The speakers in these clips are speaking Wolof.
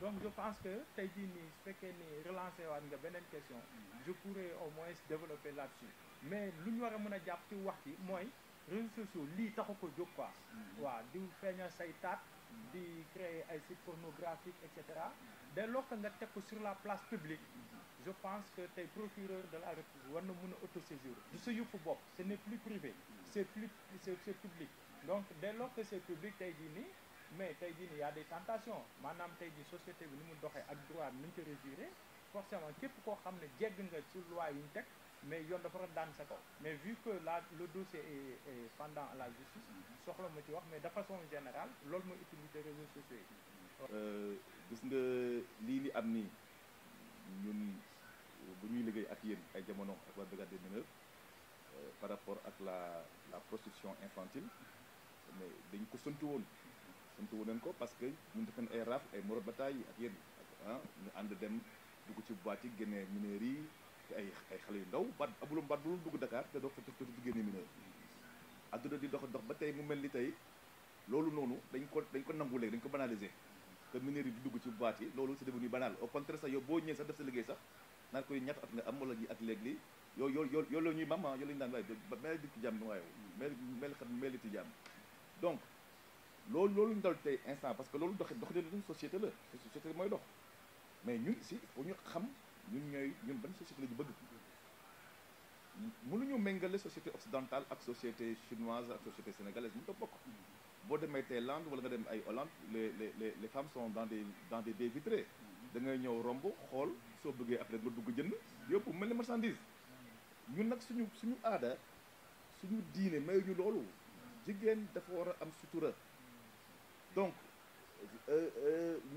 donc je pense que tey jii nii su fekkee ni relancer waat nga beneen question je pourrais au moins développer là-dessus mais lu ñu war a mën a jàpp ci wax ci mooy réseaux sociaux lii taxu ko jóg quoi waaw di feeñal say taat di créer ay sites pornographiques et cetera dès lors que nga teg ko sur la place publique je pense que tey procureur de la République war na mën a autosaisir du sa yëfu bopp ce n'est plus privé c'est public donc dès lors que c'est public tey jii nii mais tey jii nii y a des tentations maanaam tey jii société bi ni mu doxee ak droit bi ni ñu ko régiré forcément képp koo xam ne jegg nga ci loi yi ñu teg mais yoon dafa war a daan sa kaw mais vu que le dossier est pendant à la justice soxla ma ci wax mais de façon générale loolu mooy utilité réseaux sociaux yi. gis nga lii li am nii ñun bu ñuy liggéey ak yéen ay jamono ak waa brigade des mineurs par rapport ak la prostitution infantile mais dañ ko sant woon nañ ko parce que ñun def nañ ay raaf ay moro bataille ak yéen ñu ànd dem dugg ci boîte yi génnee mineurs yi te ay xale yu ndaw baat abulum baat bu dugg Dakar te doo fa di génne mineur adduna di dox ba tey mu mel ni tey loolu noonu dañ ko nangu léegi dañ ko banaliser que mineurs yi di dugg ci boîte yi loolu c'est devenu banal au contraire sax yow boo ñëwee sax def sa liggéey sax naan koy ñaata at nga am wala ak léegi yoo la ñuy mam yoo la ñu daan waaye mel di ci jàmm waaye mel di ci jàmm donc loolu ñu dal tey instant parce que loolu dox leen société la société mooy dox mais ñun ici faut ñu xam ñun ban société la ñu bëgg mënuñu méngale société occidentale ak société chinoise ak société sénégalaise mu ta bokk boo demee Thaïlande wala nga dem ay Hollande les femmes sont dans des baies vitrées da ngay ñëw romb xool soo bëggee après nga dugg jënd yóbbu mel ni marchandise ñun nag suñu aada suñu diine mayu ñu loolu jigéen dafa war a am sutura donc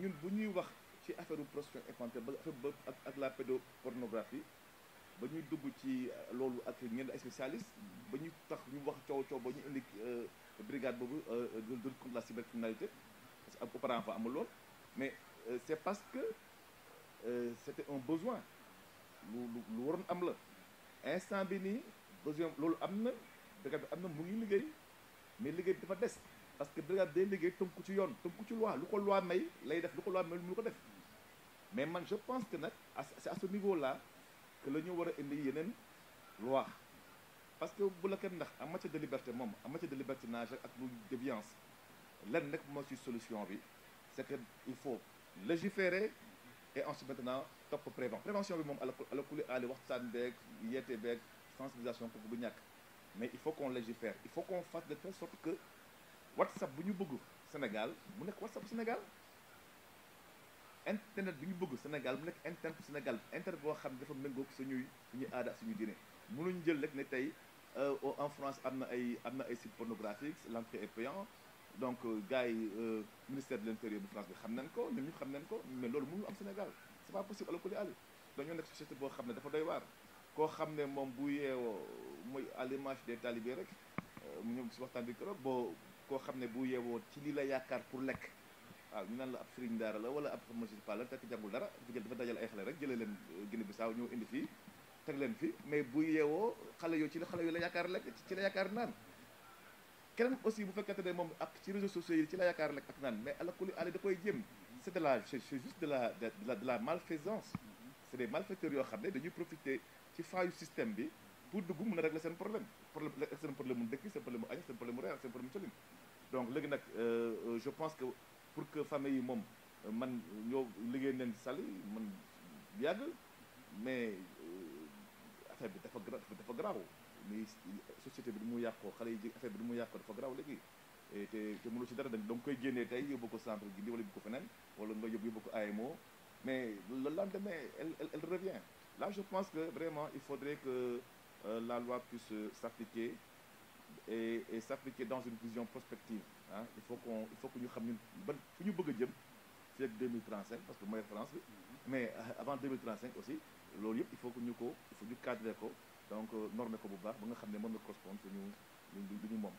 ñun bu ñuy wax ci affaire prostitution infantile ba ak la pédopornographie ba ñuy dugg ci loolu ak ñenn ay spécialistes ba ñu tax ñu wax coow ba ñu indi brigade boobu de lutte contre la cybercriminalité parce que auparavant fa amul lool mais c'est parce que c'était un besoin lu waroon am la instant bi nii besoin loolu am na brigade bi am na mu ngi liggéey mais liggéey bi dafa des parce que brigade day liggéey tënku ci yoon tënku ci loi lu ko loi may lay def lu ko loi may lu ko def mais man je pense que nag c'est à ce niveau là que la ñu war a indi yeneen loi parce que bu la kenn ndax en matière de liberté moom en matière de libertinage ak lu déviance lenn nekk moo ci solution bi c'est que il faut légiférer et ensuite maintenant topp prévention bi moom ala kuli aali waxtaan beeg yeete beeg sensibilisation kooku bu ñàkk mais il faut qu'on légifère il faut qu'on fasse de telle sorte que WhatsApp bu ñu bëgg Sénégal mu nekk WhatsApp Sénégal internet bi ñu bëgg Sénégal mu nekk internet Sénégal internet boo xam ne dafa méngoog suñuy aada ak suñuy diine mënuñu jël rek ne tey en France am na ay sites pornographiques l'entrée est payante donc gars yi ministère de l'intérieur bu France bi xam nañ ko ñun ñu xam nañ ko mais loolu mënul am Sénégal c'est pas possible ala kulli àll dañoo nekk société boo xam ne dafa doy waar koo xam ne moom bu yeewoo mooy à l'image des talibés rek mu ñëw si waxtaan bi keroog koo xam ne bu yeewoo ci lii la yaakaar pour lekk waaw ñu naan la ab sëriñ daara la wala ab municipal la tekk jàngul dara dafa dajal ay xale rek jëlee leen Guinée Bissau ñëw indi fii teg leen fi mais bu yeewoo xale yoo ci la xale yoo la yaakaar lekk ci la yaakaar naan keneen aussi bu fekkente ne moom ak ci réseaux sociaux yi ci la yaakaar lekk ak naan mais ala kulli ali da koy jéem c'est juste de la malfaisance c'est des malfaiteurs yoo xam ne dañuy profiter ci faayu système bi pour dugg mën a régler seen problème mu dëkk seen problème mu añ seen problème mu reer seen problème mu solin donc léegi nag je pense que pour que famille yi moom man ñoo liggéey nañ sali man yàgg mais affaire bi dafa garaaw ni société bi du mu yàqoo xale yi affaire bi du mu yàqoo dafa garaaw léegi te mënul ci dara da nga koy génnee tey yóbbu ko centre Guinée wala yóbbu ko feneen wala nga yóbbu ko AMO mais le lendemain elle revient là je pense que vraiment il faudrait que la loi puisse s'appliquer et s'appliquer dans une vision prospective il faut que ñu xam ñun ban fu ñu bëgg a jëm fii ak 2035 parce que mooy France bi mais avant 2035 aussi loolu yëpp il faut ñu cadrer ko donc normer ko bu baax ba nga xam ne mën na correspondre suñu lu ñu moom